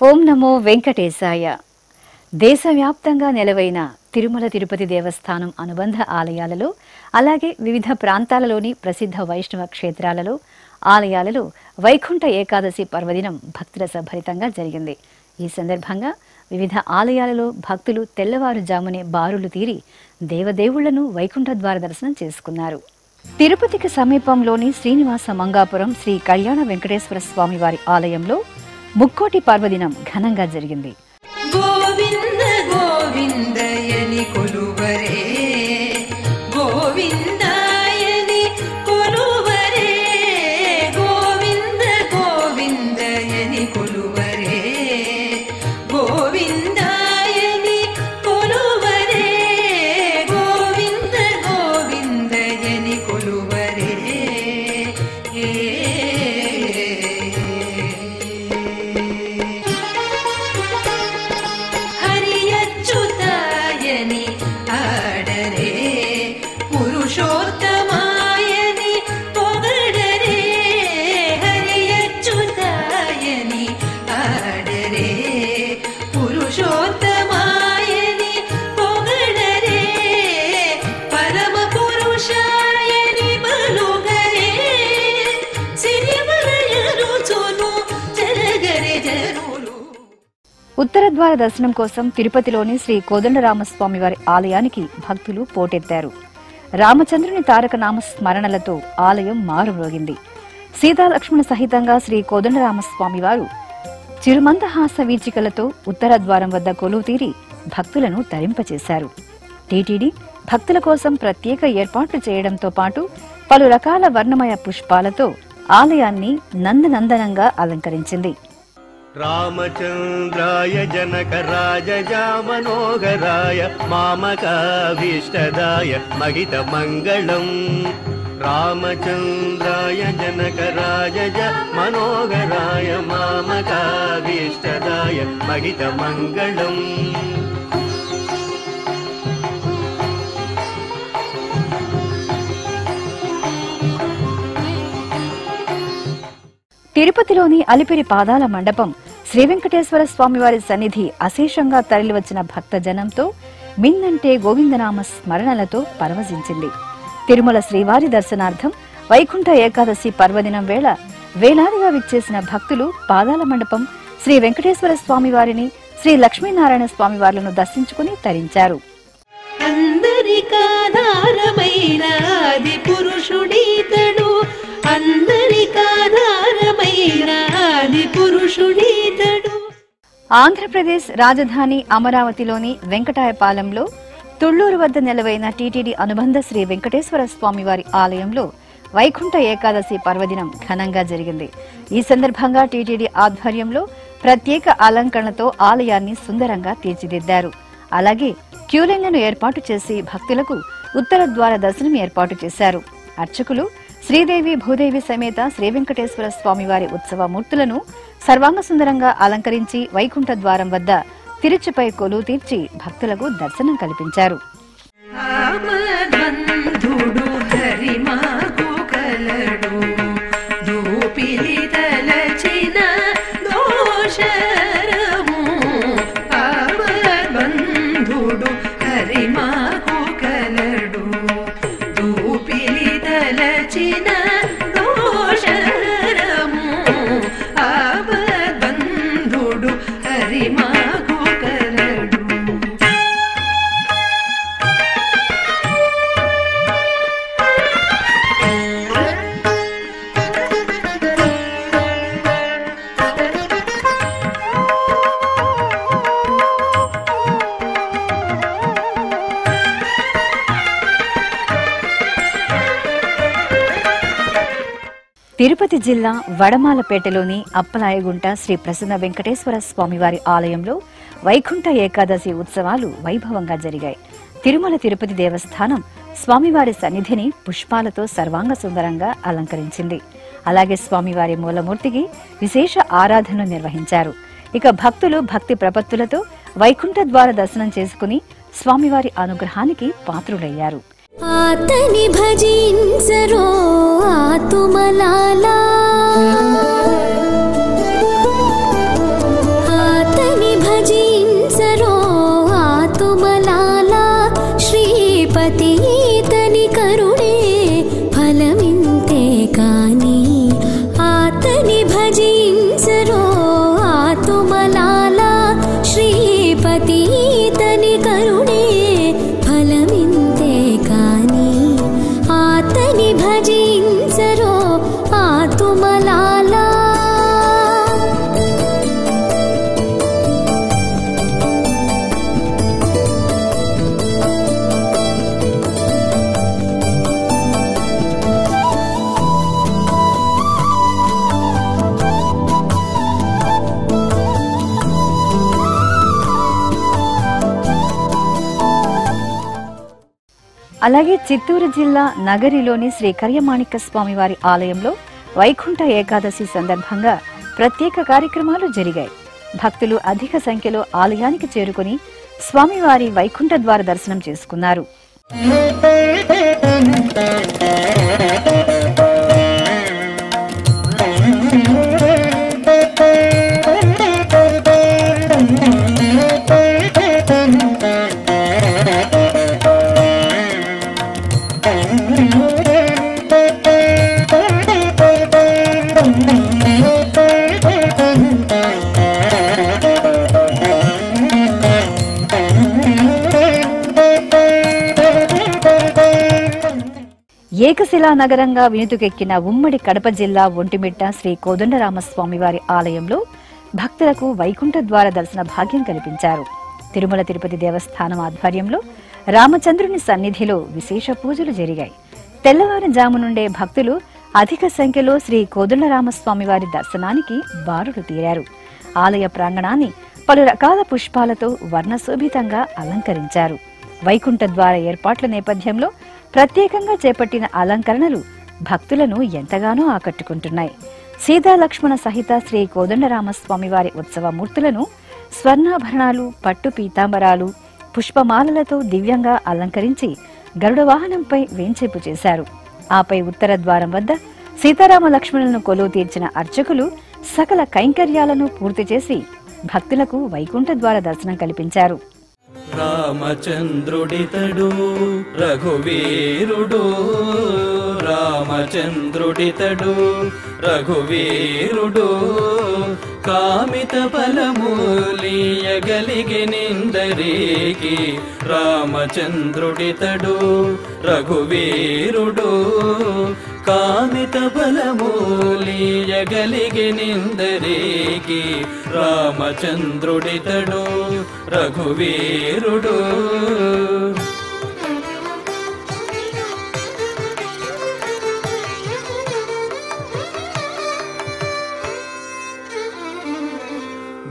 ఓం నమో వెంకటేశాయ. దేశవ్యాప్తంగా నెలవైన తిరుమల తిరుపతి దేవస్థానం అనుబంధ ఆలయాలలో, అలాగే వివిధ ప్రాంతాలలోని ప్రసిద్ధ వైష్ణవ క్షేత్రాలలో, ఆలయాలలో వైకుంఠ ఏకాదశి పర్వదినం భక్తిరసభరితంగా జరిగింది. ఈ సందర్భంగా వివిధ ఆలయాలలో భక్తులు తెల్లవారుజామునే బారులు తీరి దేవదేవుళ్లను వైకుంఠ ద్వార దర్శనం చేసుకున్నారు. తిరుపతికి సమీపంలోని శ్రీనివాస మంగాపురం శ్రీ కళ్యాణ వెంకటేశ్వర స్వామి వారి ఆలయంలో ముక్కోటి పర్వదినం ఘనంగా జరిగింది. గోవింద గోవిందయని కొలువరే, గోవిందాయని కొలువరే, గోవింద గోవిందయని కొలువరే, గోవిందాయని కొలువరే, గోవింద గోవిందయని కొలువరే. పురుషోత్తమాయని పొగడరే, హరియచ్యుతాయని ఆడరే, పురుషోత్తమాయని పొగడరే, పరమ పురుషాయని బలుగరే, సిరివలయరుచును జరగరే జనులు. ఉత్తర ద్వార దర్శనం కోసం తిరుపతిలోని శ్రీ కోదండరామస్వామి వారి ఆలయానికి భక్తులు పోటెత్తారు. రామచంద్రుని తారక నామ స్మరణలతో ఆలయం మారుమ్రోగింది. సీతాలక్ష్మణ సహితంగా శ్రీ కోదండరామస్వామి వారు చిరుమందహాస వీచికలతో ఉత్తర ద్వారం వద్ద కొలువు తీరి భక్తులను తరింపచేశారు. టీటీడీ భక్తుల కోసం ప్రత్యేక ఏర్పాట్లు చేయడంతో పాటు పలు రకాల వర్ణమయ పుష్పాలతో ఆలయాన్ని నందనందనంగా అలంకరించింది. రామచంద్రాయ జనకరాజ మనోహరాయ మామకాభీష్టదాయ మహిత మంగళం. రామచంద్రాయ జనకరాజ మనోహరాయ మామకాభీష్టదాయ మహిత మంగళం. తిరుపతిలోని అలిపిరి పాదాల మండపం శ్రీ వెంకటేశ్వర స్వామివారి సన్నిధి అశేషంగా తరలివచ్చిన భక్తజనంతో మిన్నంటే గోవిందనామ స్మరణలతో పరవశించింది. తిరుమల శ్రీవారి దర్శనార్థం వైకుంఠ ఏకాదశి పర్వదినం వేళ వేలాదిగా విచ్చేసిన భక్తులు పాదాల మండపం శ్రీ వెంకటేశ్వర స్వామివారిని, శ్రీ లక్ష్మీనారాయణ స్వామివార్లను దర్శించుకుని తరించారు. అందరికాధారమైన ఆది పురుషుడీతడు, అందరికాధారమైన ఆది పురుషుడీతడు. ఆంధ్రప్రదేశ్ రాజధాని అమరావతిలోని వెంకటాయపాలెంలో తుళ్లూరు వద్ద నెలవైన టీటీడీ అనుబంధ శ్రీ వెంకటేశ్వర స్వామివారి ఆలయంలో వైకుంఠ ఏకాదశి పర్వదినం ఘనంగా జరిగింది. ఈ సందర్భంగా టీటీడీ ఆధ్వర్యంలో ప్రత్యేక అలంకరణతో ఆలయాన్ని సుందరంగా తీర్చిదిద్దారు. అలాగే క్యూలైన్లను ఏర్పాటు చేసి భక్తులకు ఉత్తర ద్వార దర్శనం ఏర్పాటు చేశారు. అర్చకులు శ్రీదేవి భూదేవి సమేత శ్రీ వెంకటేశ్వర స్వామివారి ఉత్సవ మూర్తులను సర్వాంగ సుందరంగా అలంకరించి వైకుంఠ ద్వారం వద్ద తిరుచుపై కొలువు తీర్చి భక్తులకు దర్శనం కల్పించారు. తిరుపతి జిల్లా వడమాలపేటలోని అప్పలాయగుంట శ్రీ ప్రసన్న వెంకటేశ్వర స్వామివారి ఆలయంలో వైకుంఠ ఏకాదశి ఉత్సవాలు వైభవంగా జరిగాయి. తిరుమల తిరుపతి దేవస్థానం స్వామివారి సన్నిధిని పుష్పాలతో సర్వాంగ సుందరంగా అలంకరించింది. అలాగే స్వామివారి మూలమూర్తికి విశేష ఆరాధనలు నిర్వహించారు. ఇక భక్తులు భక్తి ప్రపత్తులతో వైకుంఠ ద్వార దర్శనం చేసుకుని స్వామివారి అనుగ్రహానికి పాత్రులయ్యారు. आतनि भजिंसरो आतुमलाला అలాగే చిత్తూరు జిల్లా నగరిలోని శ్రీ కర్యమాణిక్య స్వామి వారి ఆలయంలో వైకుంఠ ఏకాదశి సందర్భంగా ప్రత్యేక కార్యక్రమాలు జరిగాయి. భక్తులు అధిక సంఖ్యలో ఆలయానికి చేరుకుని స్వామివారి వైకుంఠ ద్వార దర్శనం చేసుకున్నారు. ఏకశిలా నగరంగా వినుతుకెక్కిన ఉమ్మడి కడప జిల్లా ఒంటిమిట్ట శ్రీ కోదండరామస్వామివారి ఆలయంలో భక్తులకు వైకుంఠ ద్వార దర్శన భాగ్యం కల్పించారు. తిరుమల తిరుపతి దేవస్థానం ఆధ్వర్యంలో రామచంద్రుని సన్నిధిలో విశేష పూజలు జరిగాయి. తెల్లవారుజాము నుండే భక్తులు అధిక సంఖ్యలో శ్రీ కోదండరామస్వామివారి దర్శనానికి బారులు తీరారు. ఆలయ ప్రాంగణాన్ని పలు రకాల పుష్పాలతో వర్ణశోభితంగా అలంకరించారు. వైకుంఠ ద్వార ఏర్పాట్ల నేపథ్యంలో ప్రత్యేకంగా చేపట్టిన అలంకరణలు భక్తులను ఎంతగానో ఆకట్టుకుంటున్నాయి. సీతా లక్ష్మణ సహిత శ్రీ కోదండరామస్వామివారి ఉత్సవ మూర్తులను స్వర్ణాభరణాలు, పట్టు పీతాంబరాలు, పుష్పమాలలతో దివ్యంగా అలంకరించి గరుడ వాహనంపై వేంచేపు చేశారు. ఆపై ఉత్తర ద్వారం వద్ద సీతారామ లక్ష్మణులను కొలువు తీర్చిన అర్చకులు సకల కైంకర్యాలను పూర్తి చేసి భక్తులకు వైకుంఠ ద్వార దర్శనం కల్పించారు. రామచంద్రుడితడు రఘువీరుడు, రామచంద్రుడితడు రఘువీరుడు, కామిత ఫలములియగలిగినిందరికి, రామచంద్రుడితడు రఘువీరుడు, కామిత ఫలములియగలిగినిందరికి, రామచంద్రుడితడు రఘువీరుడు.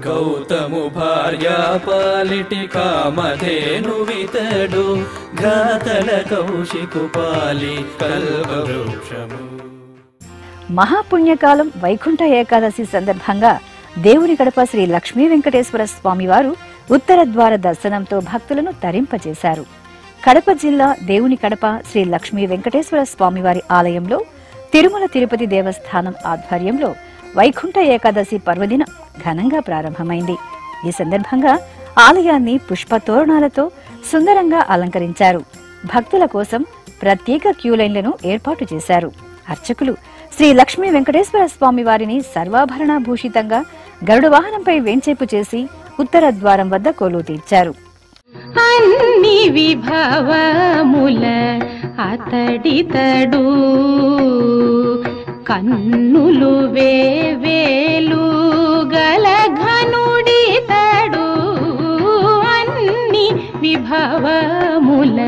గౌతము భార్య పాలిటి కామధేనువితడు, ఘాతల కౌశికు పాలి కల్పవృక్షము. మహాపుణ్యకాలం వైకుంఠ ఏకాదశి సందర్భంగా దేవుని కడప శ్రీ లక్ష్మీ వెంకటేశ్వర స్వామివారు ఉత్తర ద్వార దర్శనంతో భక్తులను తరింపజేశారు. కడప జిల్లా దేవుని కడప శ్రీ లక్ష్మీ వెంకటేశ్వర స్వామివారి ఆలయంలో తిరుమల తిరుపతి దేవస్థానం ఆధ్వర్యంలో వైకుంఠ ఏకాదశి పర్వదినం ఘనంగా ప్రారంభమైంది. ఈ సందర్భంగా ఆలయాన్ని పుష్ప తోరణాలతో సుందరంగా అలంకరించారు. భక్తుల కోసం ప్రత్యేక క్యూలైన్లను ఏర్పాటు చేశారు. అర్చకులు శ్రీ లక్ష్మీ వెంకటేశ్వర స్వామి వారిని సర్వాభరణ భూషితంగా గరుడ వాహనంపై వేంచేపు చేసి ఉత్తర ద్వారం వద్ద కొలువు తీర్చారు. అన్ని విభవముల అతడితడు, కన్నులు వేవేలు గల ఘనుడితడు, అన్ని విభవముల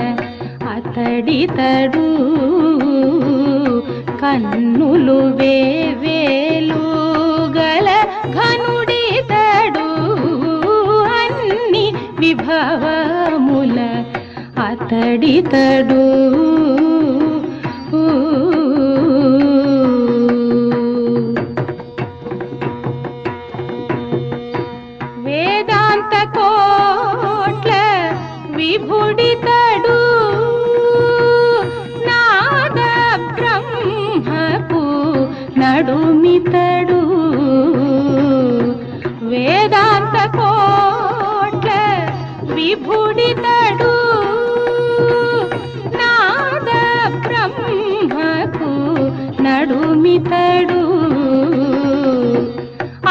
అతడితడు, కన్నులు వేవేలు గల ఘనుడితడు, అన్ని విభవముల అతడితడు. వేదాంత కోట్ల విభుడితడు, నాద బ్రహ్మకు నడుమితడు, వేదాంత కోట్ల విభుడితడు, నాద బ్రహ్మకు నడుమితడు,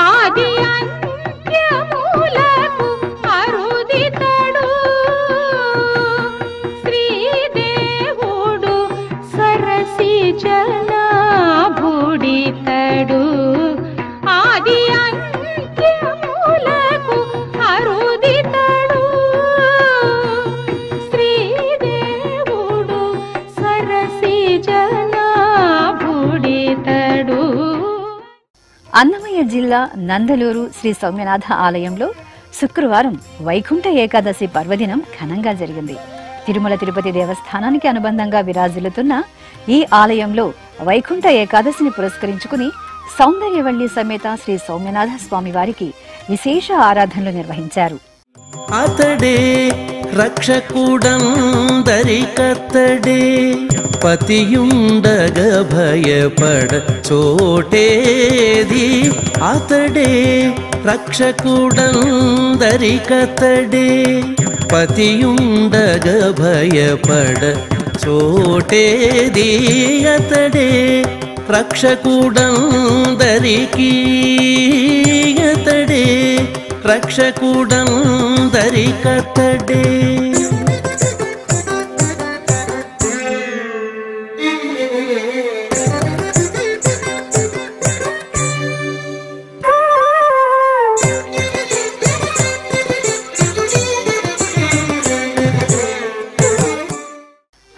ఆది అంత్యములకు అరుదితడు, శ్రీదేవుడు సరసి జనాభుడితడు, ఆది అంత్యములకు అరుదితడు, శ్రీదేవుడు సరసి జనాభుడితడు. అన్నమయ్య జిల్లా నందలూరు శ్రీ సౌమ్యనాథ ఆలయంలో శుక్రవారం వైకుంఠ ఏకాదశి పర్వదినం ఘనంగా జరిగింది. తిరుమల తిరుపతి దేవస్థానానికి అనుబంధంగా విరాజిల్లుతున్న ఈ ఆలయంలో వైకుంఠ ఏకాదశిని పురస్కరించుకుని సౌందర్యవల్లి సమేత శ్రీ సౌమ్యనాథ స్వామి వారికి విశేష ఆరాధనలు నిర్వహించారు. అతడే రక్షకుడందరికతడే పతియుండగ భయపడ చోటేది. అతడే రక్షకుడందరికతడే పతియుండగ భయపడ చోటేది. అతడే రక్షకుడందరికి అతడే రక్షకుడందరికతడే.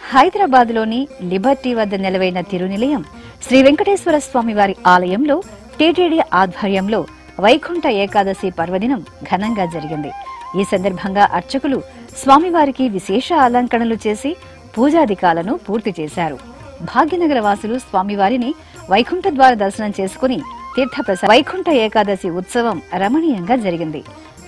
హైదరాబాద్లోని లిబర్టీ వద్ద నెలవైన తిరునిలయం శ్రీ వెంకటేశ్వర స్వామి వారి ఆలయంలో టీటీడీ ఆధ్వర్యంలో వైకుంఠ ఏకాదశి పర్వదినం ఘనంగా జరిగింది. ఈ సందర్భంగా అర్చకులు స్వామివారికి విశేష అలంకరణలు చేసి పూజాధికాలను పూర్తి చేశారు. భాగ్యనగర వాసులు స్వామివారిని వైకుంఠ ద్వార దర్శనం చేసుకుని వైకుంఠ ఏకాదశి ఉత్సవం రమణీయంగా జరిగింది.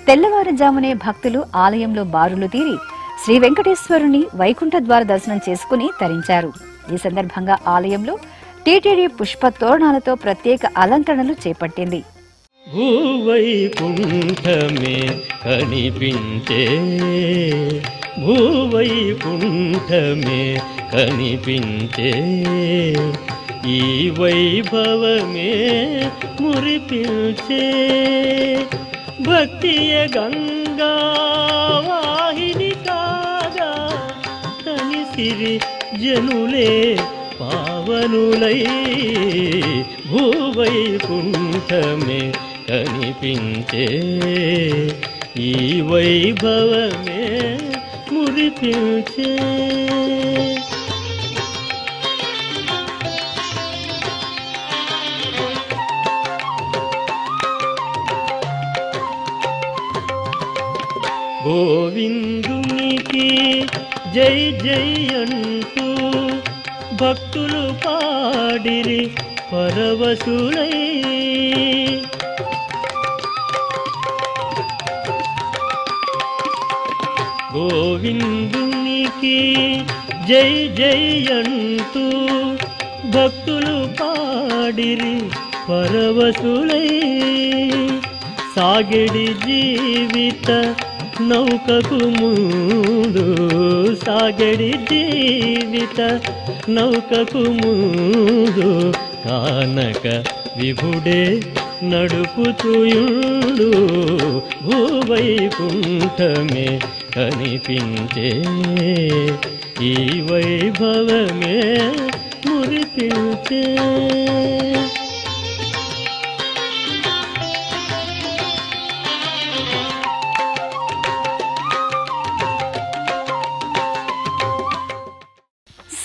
తెల్లవారుజామునే భక్తులు ఆలయంలో బారులు తీరి శ్రీ వెంకటేశ్వరుని వైకుంఠ ద్వార దర్శనం చేసుకుని తరించారు. ఈ సందర్భంగా ఆలయంలో టీటీడీ పుష్ప తోరణాలతో ప్రత్యేక అలంకరణలు చేపట్టింది. భూవైకుంఠమే కనిపించే భూవైకుంఠమే కనిపించే ఈ వైభవమే మురిపిల్చే భక్తియ గంగా వాహిని కాగా తనిసిరి జనులే పావనులై భూవైకుంఠమే కనిపించే ఈ వైభవమే మురిపిల్చే. గోవిందునికి జై జై అంటూ భక్తులు పాడిరి పరవశులై గోవిందునికి జై జై అంటూ భక్తులు పాడిరి పరవశులై సాగెడి జీవిత నౌకకు ముందు సాగడి జీవిత నౌకకు ముందు కానక విభుడే నడుపుతుయుండు భూవైకుంఠమే కనిపించే ఈ వైభవమే మురిపించే.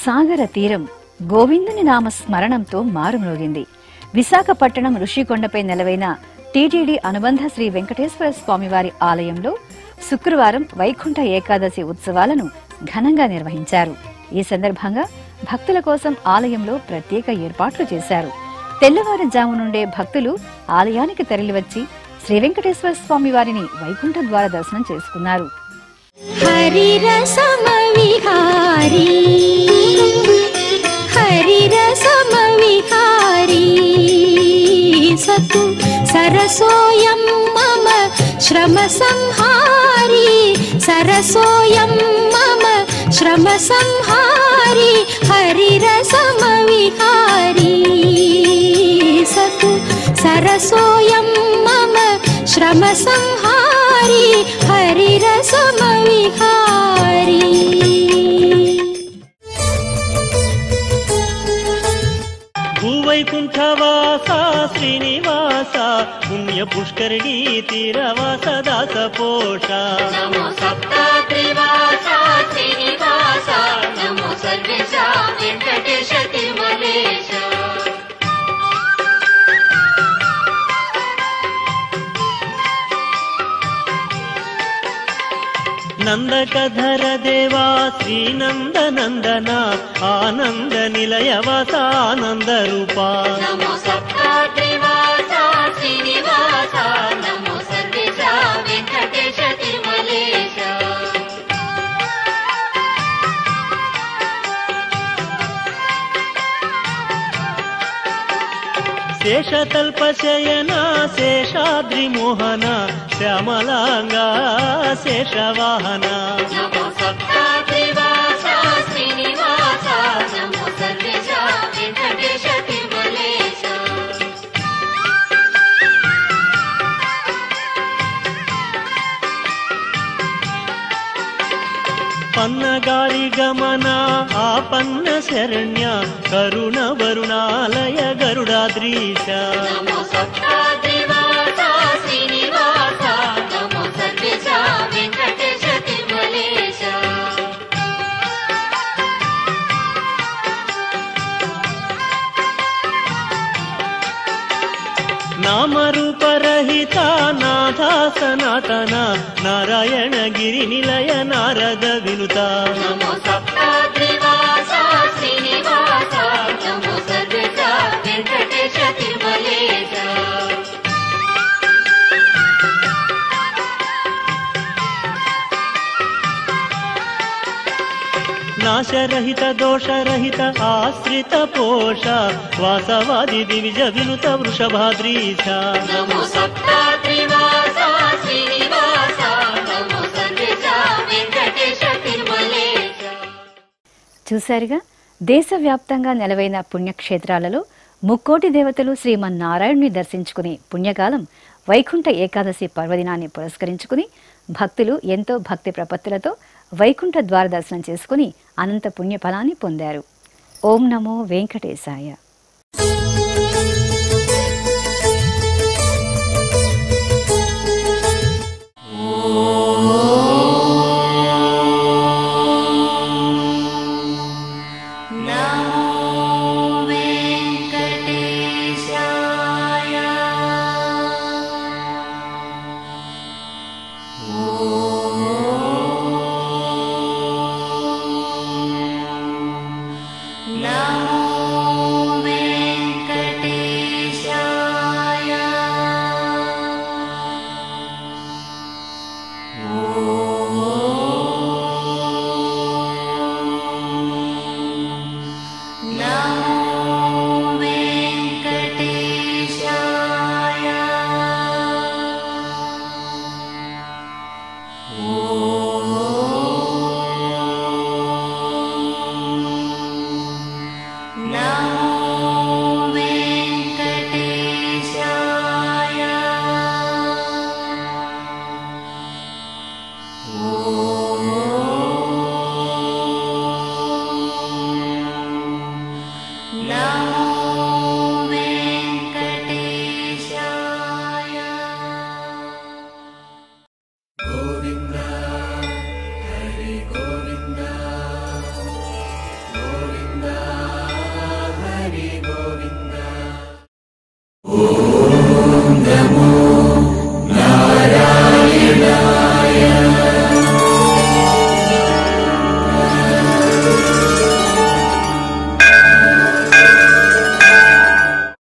సాగర తీరం గోవిందుని నామ స్మరణంతో మారుమ్రోగింది. విశాఖపట్టణం ఋషికొండపై నెలవైన టీటీడీ అనుబంధ శ్రీ వెంకటేశ్వర స్వామివారి ఆలయంలో శుక్రవారం వైకుంఠ ఏకాదశి ఉత్సవాలను ఘనంగా నిర్వహించారు. ఈ సందర్భంగా భక్తుల కోసం ఆలయంలో ప్రత్యేక ఏర్పాట్లు చేశారు. తెల్లవారుజాము నుండే భక్తులు ఆలయానికి తరలివచ్చి శ్రీ వెంకటేశ్వర స్వామి వారిని వైకుంఠ ద్వార దర్శనం చేసుకున్నారు. హరిరసమవిహారీ హరిరసమవిహారీ సతు సరసోయం మమ శ్రమ సంహారీ సరసోయం మమ శ్రమ సంహారీ హరిరసమవిహారీ సతు సరసోయం మమ శ్రమ సంహారీ హరిరసమవిహారీ. భూవైకుంఠవాస శ్రీనివాస పుణ్య పుష్కరిణీ తీరవాస దాస పోష నమో సప్తత్రివాస శ్రీనివాస నమో సర్వేశ వెంకటేశ తిరుమలేశ. నందకధర దేవా శ్రీనందనందన ఆనంద నిలయవస ఆనంద రూపా నమో సప్తాద్రివాస శ్రీనివాస నమో సర్వేశ వెంకటేశ తిరుమలేశ శేషతల్పశయన శేషాద్రిమోహన శ్యామలాంగా శేషవాహన నమో సప్తాద్రివాస శ్రీనివాస నమో సర్వేశ వెంకటేశ తిరుమలేశ పన్నగారి గమన ఆపన్న శరణ్య కరుణ వరుణాలయ గరుడాద్రీశ నమో సప్తాద్రివాస శ్రీనివాస నమో సర్వేశ వెంకటేశ తిరుమలేశ నామరూపరహిత నాథ సనాతన నారాయణ గిరి నిలయ నారద వినుత నమో సప్తాద్రివాస శ్రీనివాస నమో సర్వేశ వెంకటేశ తిరుమలేశ నాశరహిత దోషరహిత ఆశ్రిత పోష వాసవాది దివిజ వినుత వృషభాద్రీశ నమో సప్తాద్రివాస శ్రీనివాస నమో సర్వేశ వెంకటేశ తిరుమలేశ చూశారుగా, దేశవ్యాప్తంగా నెలవైన పుణ్యక్షేత్రాలలో ముక్కోటి దేవతలు శ్రీమన్నారాయణుని దర్శించుకునే పుణ్యకాలం వైకుంఠ ఏకాదశి పర్వదినాన్ని పురస్కరించుకుని భక్తులు ఎంతో భక్తి ప్రపత్తులతో వైకుంఠ ద్వార దర్శనం చేసుకుని అనంత పుణ్యఫలాన్ని పొందారు. ఓం నమో వెంకటేశాయ.